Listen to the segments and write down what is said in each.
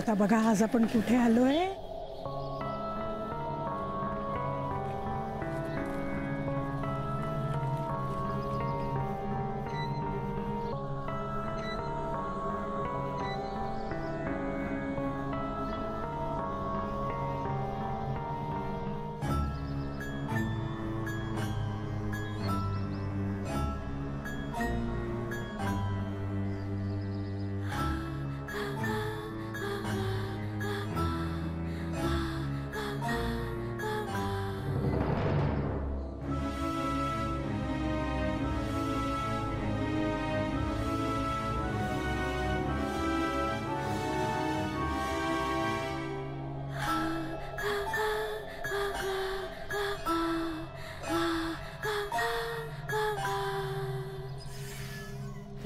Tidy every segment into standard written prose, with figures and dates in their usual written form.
आता बघा आज आपण कुठे आलोय.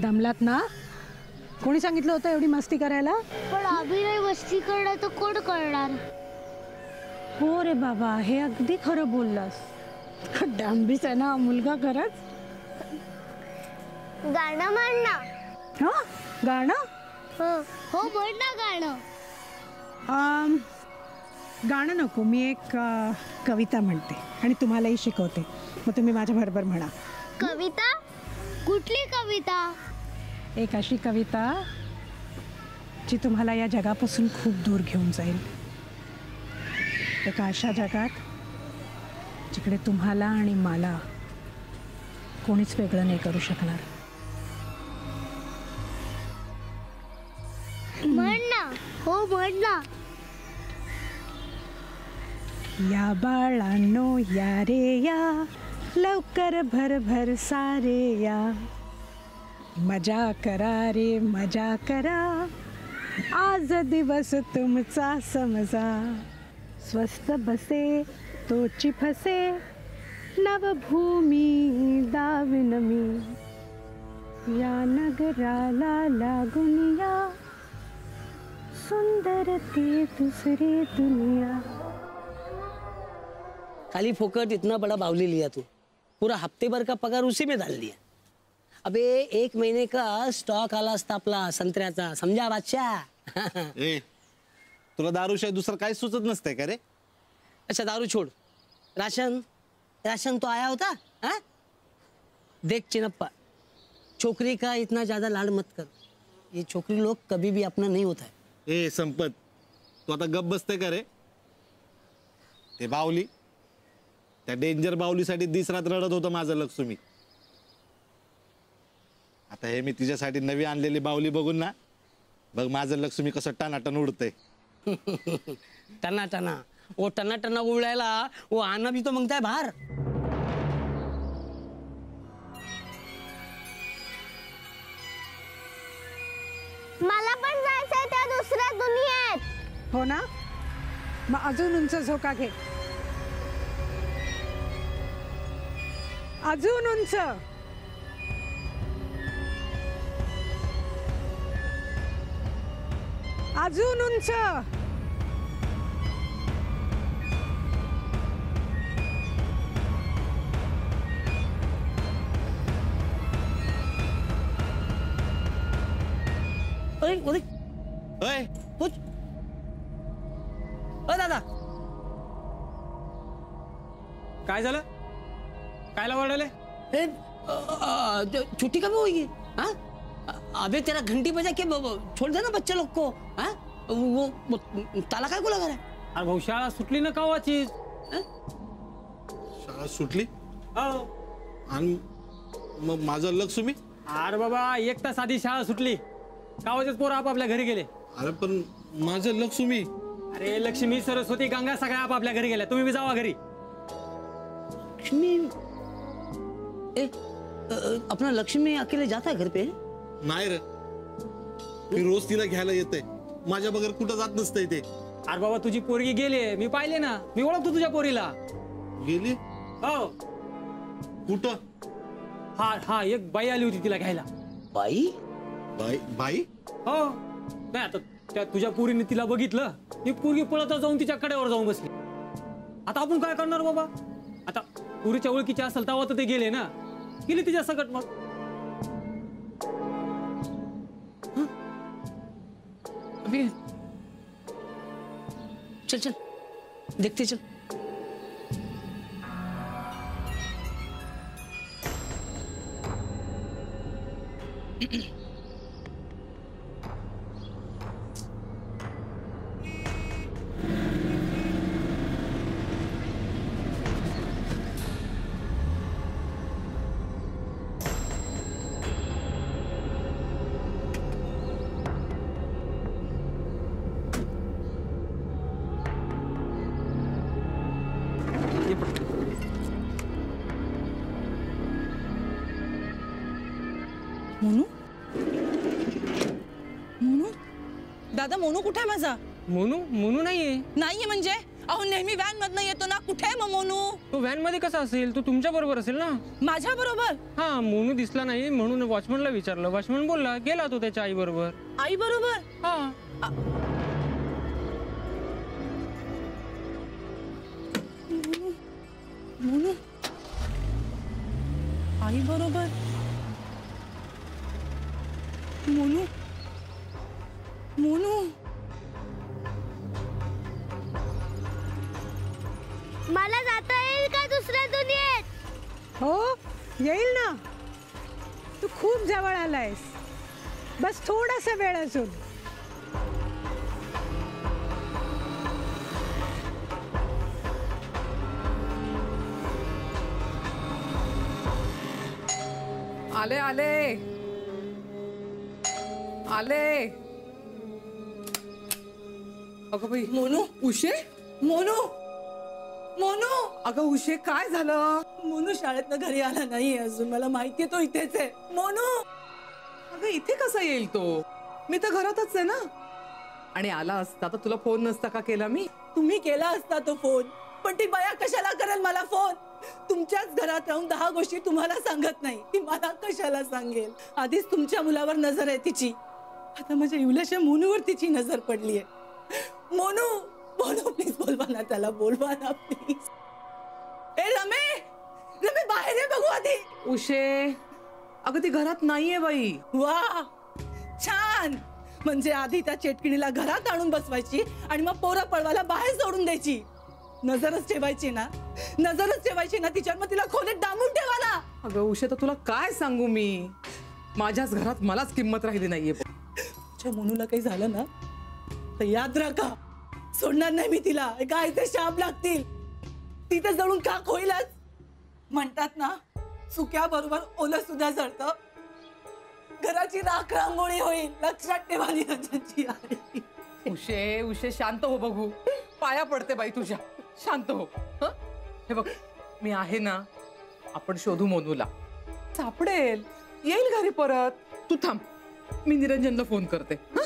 दमलात ना? कोणी सांगितलं होतं एवढी मस्ती करायला? पण अभिनय मस्ती करणार तर कोण करणार? हो रे बाबा, हे अगदी खरं बोललास. डांबीच आहे ना मुलगा खरंच. गाणं म्हण ना. हा गाणं? हो म्हण ना गाणं. गाणं नको, मी एक कविता म्हणते आणि तुम्हालाही शिकवते, मग तुम्ही माझ्या बरोबर म्हणा. कविता? कुठली कविता? एक अशी कविता जी तुम्हाला या जगापासून खूप दूर घेऊन जाईल. एका अशा जगात जिकडे तुम्हाला आणि मला कोणीच वेगळं नाही करू शकणार. म्हण ना. हो म्हण ना. या बाळांनो या रे या, लवकर भर भर सारे या, मजा करा रे मजा करा, आज दिवस तुमचा समजा, स्वस्त बसे तोची फसे, नवभूमी दाविन मी, या नगराला लागून या, सुंदर ती दुसरी दुनिया. खाली फोकट इतना बड़ा बावली लिया तू, पूरा हफ्ते भर का पगार उसी में डाल दिया. अबे 1 महीने का स्टॉक आला असता आपला संत्र्याचा, समझा बादशाह. ए, तुला दारूशिवाय दुसरं काय सुचत नसतंय का रे? अच्छा दारू छोड़, राशन राशन तो आया होता. हाँ देख चिनप्पा, छोकरी का इतना ज्यादा लाड मत कर, ये छोकरी लोग कभी भी अपना नहीं होता है. ए संपत, तू आता गप बसते का रे? ते बावली, त्या डेंजर बावलीसाठी दिसरात रडत होतं माझं लक्ष्मी. आता हे मी तिच्यासाठी नवी आणलेली बावली बघून ना, बघ माझं लक्ष्मी कसं टनाटन उडतंय. टना टना, वो टना टना उड़ायला वो आना भी तो मांगता है बाहर. मला पण जायचंय त्या दुसऱ्या दुनियेत. हो ना, मग अजून उंच झोका घे, अजून उंच. अजून उंच. अरे अरे अय कुछ दादा काय झालं? कायला ओरडले? छुट्टी कब होगी? हाँ अबे तेरा घंटी बजा के छोड़ देना बच्चे लोग को. हाँ वो ताला काय को लगा रहा है? अरे भाऊ शाळा सुटली ना कावाची. शाळा सुटली हो. आणि मग माझं लक्ष्मी? अरे बाबा 1 तास आधी शाळा सुटली, कावाचेच पोरं आपापल्या घरी गेले. अरे पण माझं लक्ष्मी? अरे लक्ष्मी सरस्वती गंगा सगळ्या आपापल्या घरी गेल्या, तुम्ही बी जावा घरी. लक्ष्मी अपना लक्ष्मी अकेले जाता है घर पे? नाही रे, मी रोज तिला घ्यायला येते, माझ्या बगैर कुठं जात नसतंय ते. अरे बाबा तुझी पोरगी गेली, मी पाहिले ना, मी ओळखतो तुझ्या पोरीला. गेली? हो. कुठं? हा हा एक बाई आली होती तिला घ्यायला. बाई? बाई? बाई? हो. नाही आता त्या तुझ्या पोरीने तिला बघितलं, ती पोरगी पळत जाऊन तिच्या कड्यावर जाऊन बसली. आता आपण काय करणार बाबा? आता पोरीच्या ओळखीचे असेल तेव्हा तर ते गेले ना, गेली तिच्या सकट. मग अभी चल चल देखते चल। मोनू मोनू दादा मोनू कुठे आहे माझा? मोनू मोनू नाहीये. नाहीये म्हणजे? अहो नेहमी व्हॅन मधनं येतो ना, कुठे आहे मग मोनू? तो व्हॅन मध्ये कसा असेल? तो तुमच्या बरोबर असेल ना. माझ्या बरोबर? हा, मोनू दिसला नाही म्हणून वॉचमनला विचारलं. वॉचमन बोलला गेला तो त्याच्या आई बरोबर. आई बरोबर? हा. मोनू आई बरोबर? मोनू मोनू मला जाता येईल का दुसऱ्या दुनियेत? हो येईल ना. तू खूप जवळ आलायस. बस थोडासा वेळ अजून. आले आले आले. अगं बाई मोनू उशे. मोनू मोनू अगं उशे काय झालं? मोनू शाळेतनं घरी आला नाही अजून. मला माहितीये तो इथेच आहे. मोनू अगं इथे कसा येईल तो? मी तर घरातच आहे ना. आणि आला असता तर तुला फोन नसता का केला मी? तुम्ही केला असता तो फोन, पण ती बाया कशाला करेल मला फोन? तुमच्याच घरात राहून 10 गोष्टी तुम्हाला सांगत नाही, ती मला कशाला सांगेल? आधीच तुमच्या मुलावर नजर आहे तिची, आता माझ्या इवल्याच्या मोनूवर तिची नजर पडलीये. मोनू मोनू प्लीज बोलवा ना त्याला, बोलवा ना प्लीज. ए रमे रमे बाहेर ये बघू आधी. उशे अगं ती घरात नाहीये बाई. वा छान. म्हणजे आधी त्या चेटकिणीला घरात आणून बसवायची आणि मग पोरं पळवायला बाहेर सोडून द्यायची. नजरच ठेवायची ना, नजरच ठेवायची ना तिच्यावर, मग तिला खोलीत डांबून ठेवा ना. अगं उशे तर तुला काय सांगू मी, माझ्याच घरात मलाच किंमत राहिली नाहीये. तुझ्या मोनूला काही झालं ना तर याद राखा, सोडणार नाही मी तिला. काय ते शाप लागतील, तिथे जळून काक होईलच. म्हणतात ना सुक्या बरोबर ओलं सुद्धा जळतं. घराची राख रांगोळी होईल, लक्षात ठेवा निरंजनची आई. उशे उशे शांत हो बघू, पाया पडते बाई तुझ्या, शांत हो. हं? हे बघ मी आहे ना, आपण शोधू मोनूला, सापडेल, येईल घरी परत. तू थांब, मी निरंजनला फोन करते. हं?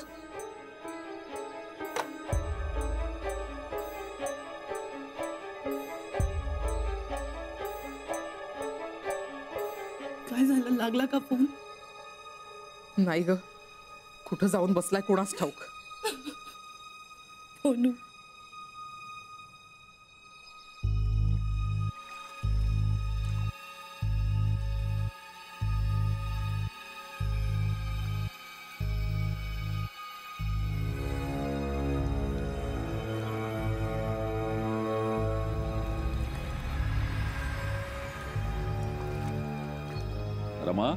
काय झालं, लागला का फोन? नाही ग, कुठं जाऊन बसलाय कोणास ठाऊक. मोनू रमा,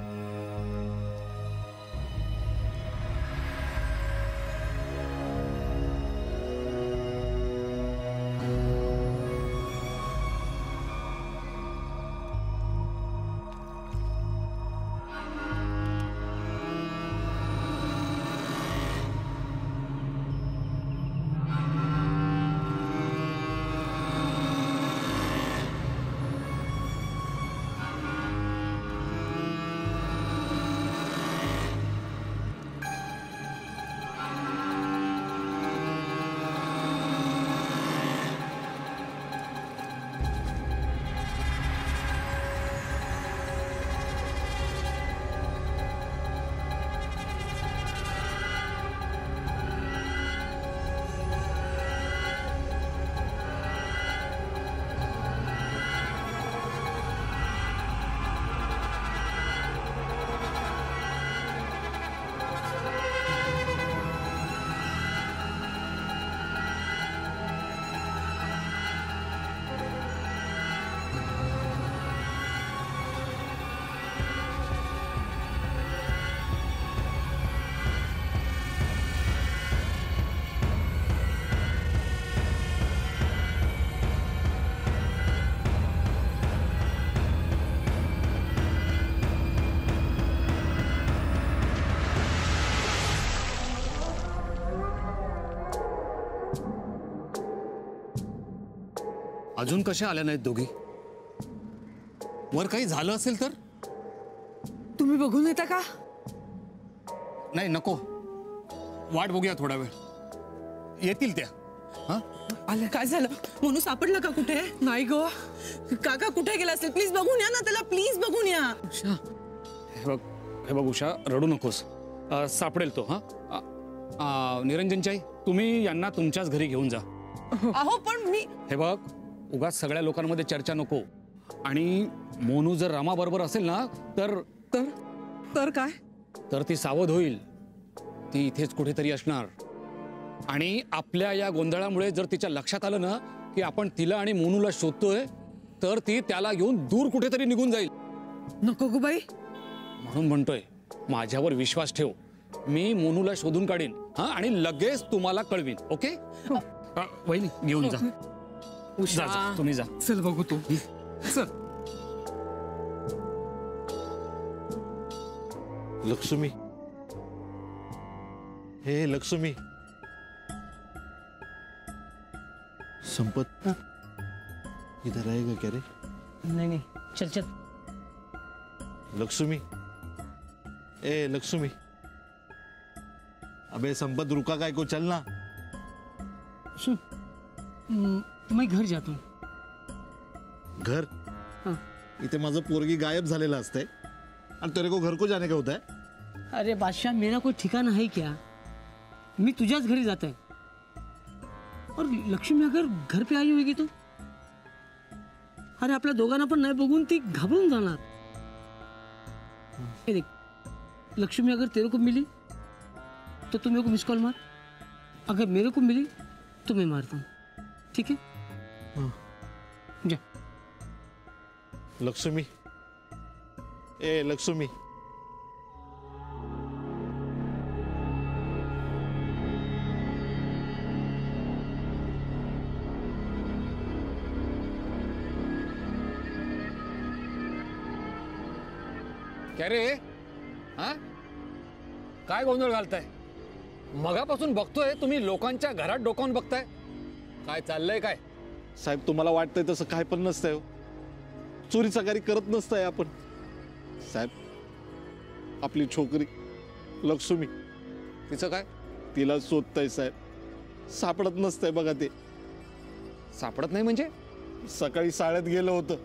अजून कशा आल्या नाहीत दोघी? वर काही झालं असेल तर? तुम्ही बघून येता का? नाही नको, वाट बघूया थोडा वेळ, येतील त्या. हा आल्या. काय झालं? मोनू सापडला का कुठे? नाही गो. काका कुठे गेला असेल? प्लीज बघून या ना त्याला, प्लीज बघून या. उषा, हे बघ उषा, रडू नकोस, सापडेल तो. हा निरंजनची आई, तुम्ही यांना तुमच्याच घरी घेऊन जा. अहो पण मी. हे बघ, उगाच सगळ्या लोकांमध्ये चर्चा नको. आणि मोनू जर रामा बरोबर असेल ना तर तर तर काय? तर ती सावध होईल. ती इथेच कुठेतरी असणार. आणि आपल्या या गोंधळामुळे जर तिच्या लक्षात आलं ना की आपण तिला आणि मोनूला शोधतोय, तर ती त्याला घेऊन दूर कुठेतरी निघून जाईल. नको गो बाई. म्हणून म्हणतोय, माझ्यावर विश्वास ठेव. मी मोनूला शोधून काढीन. हा, आणि लगेच तुम्हाला कळवीन. ओके? वहिनी घेऊन जा. उषा, जा, तुम्ही जा. चल बघू तू. चल. लक्ष्मी, हे लक्ष्मी. संपत इधर आएगा क्या रे? नहीं, चल चल. लक्ष्मी, ए लक्ष्मी. अबे संपत, रुका काय को, चल ना. सुन, मैं घर जाता हूँ. घर? हाँ. इथे माझं पोरगी गायब झालेलं असतंय आणि तेरे को घर को जाने का होता है? अरे बादशाह, मेरा कोई ठिकाना है क्या? मी तुझ्याच घरी जात आहे. और लक्ष्मी अगर घर पे आई होगी तो? अरे आपल्या दोघांना पण नाही बघून ती घाबरून जाणार. ये देख, लक्ष्मी अगर तेरे को मिली तो तू मेरे को मिस कॉल मार. अगर मेरे को मिली तो मैं मारता हूँ. ठीक है? हाँ. जा. लक्ष्मी, ए लक्ष्मी. काय रे? हा, काय गोंधळ घालताय? मगापासून बघतोय तुम्ही लोकांच्या घरात डोकावून बघताय. काय चाललंय काय? साहेब, तुम्हाला वाटतंय तसं काय पण नसतंय हो. चोरी चकारी करत नसतंय आपण. साहेब, आपली छोकरी लक्ष्मी, तिचं काय? तिला शोधताय साहेब. सापडत नसतंय बघा ते. सापडत नाही म्हणजे? सकाळी शाळेत गेलं होतं,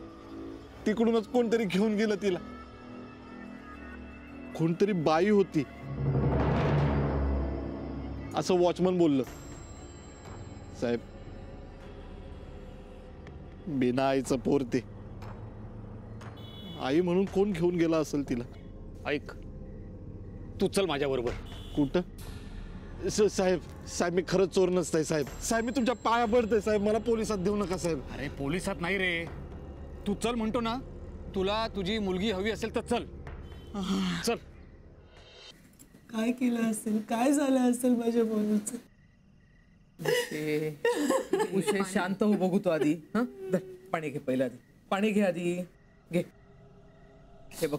तिकडूनच कोणतरी घेऊन गेलं तिला. कोणतरी बाई होती असं वॉचमन बोललं. साहेब, बिना आईचं पोर ते. आई म्हणून कोण घेऊन गेला असेल तिला? ऐक, तू चल माझ्या बरोबर. कुठं? साहेब, साहेब मी खरंच चोर नसताय साहेब. साहेब मी तुमच्या पाया पडतोय साहेब, मला पोलिसात देऊ नका साहेब. अरे पोलिसात नाही रे, तू चल म्हणतो ना. तुला तुझी मुलगी हवी असेल तर चल. चल. काय केलं असेल, काय झालं असेल माझ्या मोनूचं? उषे, शांत हो बघू तो आधी. हा, पाणी घे पहिलं आधी. पाणी घे आधी, घे. हे बघ,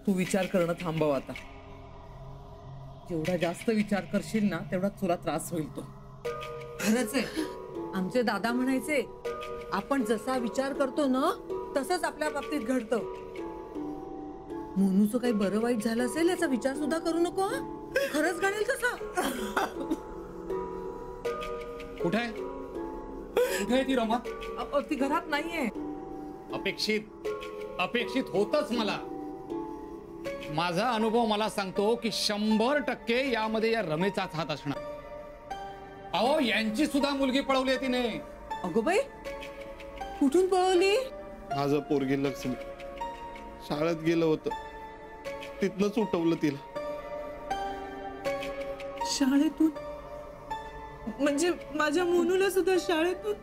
तू विचार करणं थांबव आता. जेवढा जास्त विचार करशील ना तेवढा तुला त्रास होईल. तो खरंच आहे. आमचे दादा म्हणायचे, आपण जसा विचार करतो ना तसंच आपल्या बाबतीत घडतं. मोनूचं काही बरं वाईट झालं असेल याचा विचार सुद्धा करू नको. हा, खरंच घडेल तसं. कुठे आहे? कुठे आहे ती रमा? ती घरात नाहीये. अपेक्षित होतच मला. माझा अनुभव मला सांगतो की 100% यामध्ये या रमेचाच हात असणार. अहो, यांची सुद्धा मुलगी पळवली आहे तिने. अगो बाई, कुठून पळवली? माझं पोरगी लक्ष्मी शाळेत गेलं होतं, तिथनंच उठवलं तिला. शाळेतून? म्हणजे माझ्या मोनूला सुद्धा शाळेतून?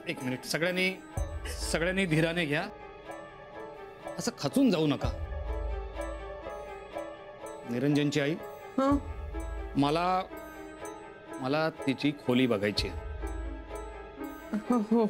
एक मिनिट, सगळ्यांनी धीराने घ्या. असं खचून जाऊ नका. निरंजनची आई, मला तिची खोली बघायची आहे. हो.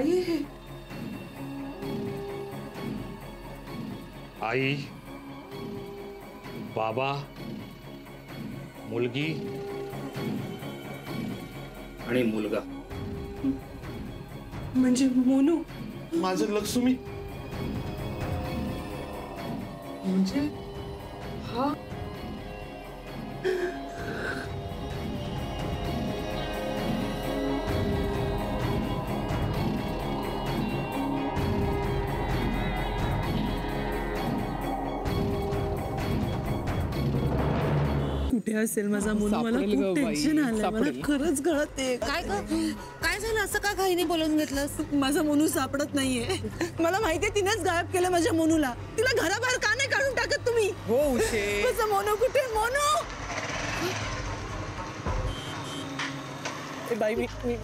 काय आहे हे? आई, बाबा, मुलगी आणि मुलगा. म्हणजे मोनू माझं लक्ष्मी म्हणजे हा कुठे असेल माझा मोनू? मला सापडेल खूप गं बाई, टेन्शन आलंय. मला सापडेल. खरंच कळत आहे. काय काय झालं असं का घाईने बोलवून घेतलंस? माझा मोनू सापडत नाहीये. मला माहितीये तिनेच गायब केलं माझ्या मोनूला. तिला घराबाहेर का नाही काढून टाकत तुम्ही? हो उशे. माझा मोनू कुठे? मोनू ए बाई,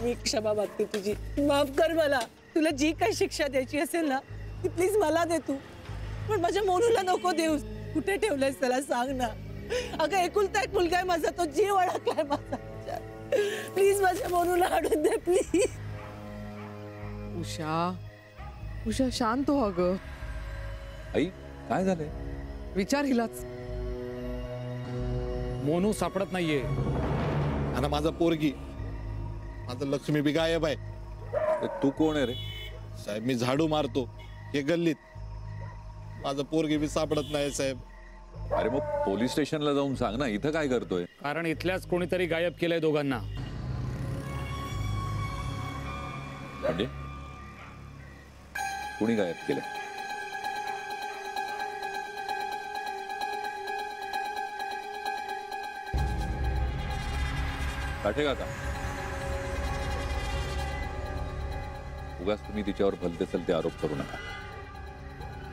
मी क्षमा मागते तुझी. माफ कर मला. तुला जी काही शिक्षा द्यायची असेल ना ती प्लीज मला दे तू. पण माझ्या मोनूला नको देऊस. कुठे ठेवलंयस त्याला सांग ना. अगं एकुलता एक मुलगा आहे माझा. तो जीव अडकलाय माझा. प्लीज माझ्या मोनूला आणून दे प्लीज. उषा शांत हो अगं. आई काय झालंय? विचार हिलाच. मोनू सापडत नाहीये. आणि माझा पोरगी माझं लक्ष्मी बी गायब आहे. तू कोण आहे रे? साहेब मी झाडू मारतो हे गल्लीत. माझं पोरगी बी सापडत नाही साहेब. अरे मग पोलीस स्टेशनला जाऊन सांग ना, इथं काय करतोय? कारण इथल्याच कोणीतरी गायब केलंय दोघांना. म्हणजे कुणी गायब केलंय? काठे काका, उगाच तुम्ही तिच्यावर भलते चलते आरोप करू नका.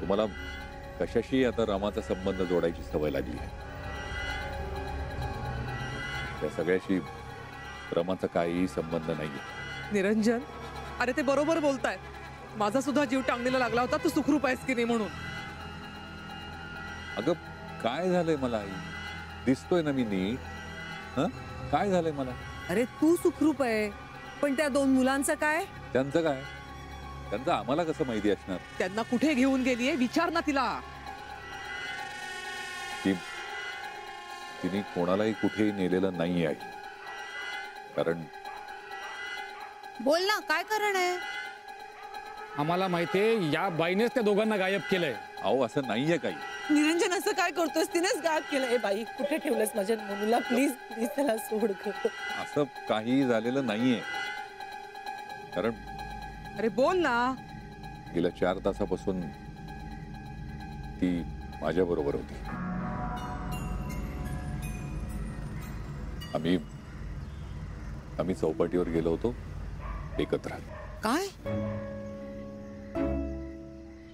तुम्हाला कशाशी आता रामाचा संबंध जोडायची सवय लागली आहे. त्या सगळ्याशी रमाचा काहीही संबंध नाहीये. निरंजन, अरे ते बरोबर बोलतायत. माझा सुद्धा जीव टांगणीला लागला होता तू सुखरूप आहेस की नाही म्हणून. अगं काय झालंय मला आई? दिसतोय ना मी नीट? हं? काय झालंय मला? अरे तू सुखरूप आहे, पण त्या दोन मुलांचं काय? त्यांचं काय? त्यांचं आम्हाला कसं माहिती असणार? त्यांना कुठे घेऊन गेलीये विचार ना तिला. तिने कोणालाही कुठेही नेलेलं नाही आहे. कारण बोल ना, काय कारण आहे? आम्हाला माहितीये या बाईनेच त्या दोघांना गायब केलंय. अहो असं नाहीये काही. निरंजन असं काय करतोस? तिनेच गायब केलं. ए बाई, कुठे ठेवलंस माझ्या मोनूला? प्लीज प्लीज त्याला सोड गं. असं काही झालेलं नाहीये. कारण अरे बोल ना. गेल्या 4 तासापासून ती माझ्या बरोबर होती. आम्ही चौपाटीवर गेलो होतो एकत्र. काय?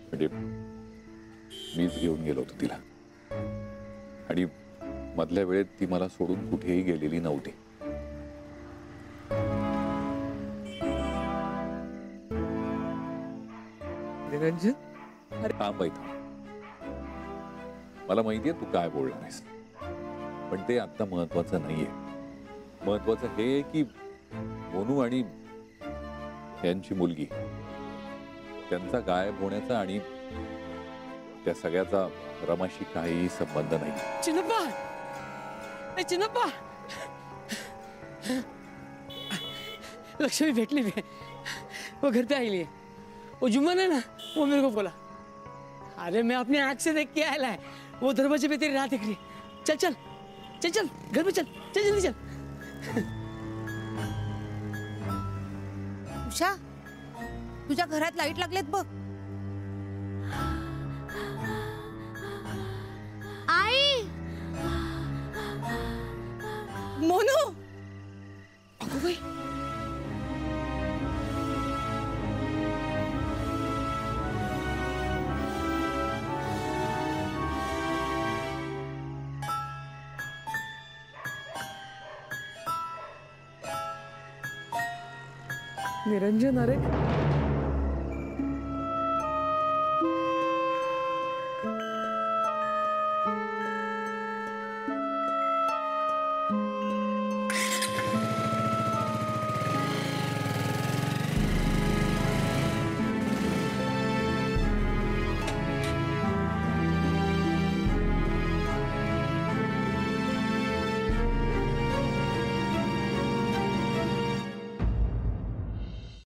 म्हणजे मीच घेऊन गेलो होतो तिला. आणि मधल्या वेळेत ती मला सोडून कुठेही गेलेली नव्हती. निरंजन, थांब इथं. मला माहितीये तू काय बोलणार आहेस, पण ते आता महत्वाचं नाहीये. महत्वाचं हे आहे की मोनू आणि यांची मुलगी त्यांचा गायब होण्याचा आणि त्या सगळ्याचा रमाशी काहीही संबंध नाही. चिन्नप्पा, ए चिन्नप्पा, लक्ष्मी भेटली भी. वो घर पे आई लिए. वो जुम्मन है ना, वो मेरे को बोला. अरे मैं अपनी आंख से देख के आया है. वो दरवाजे पे तेरी राह दिख रही. चल चल चल चल घर पे चल. चल जल्दी चल. उषा, तुझ्या घरात लाईट लागलेत बघ. आई, मोनू, अगो बाई, निरंजन, अरे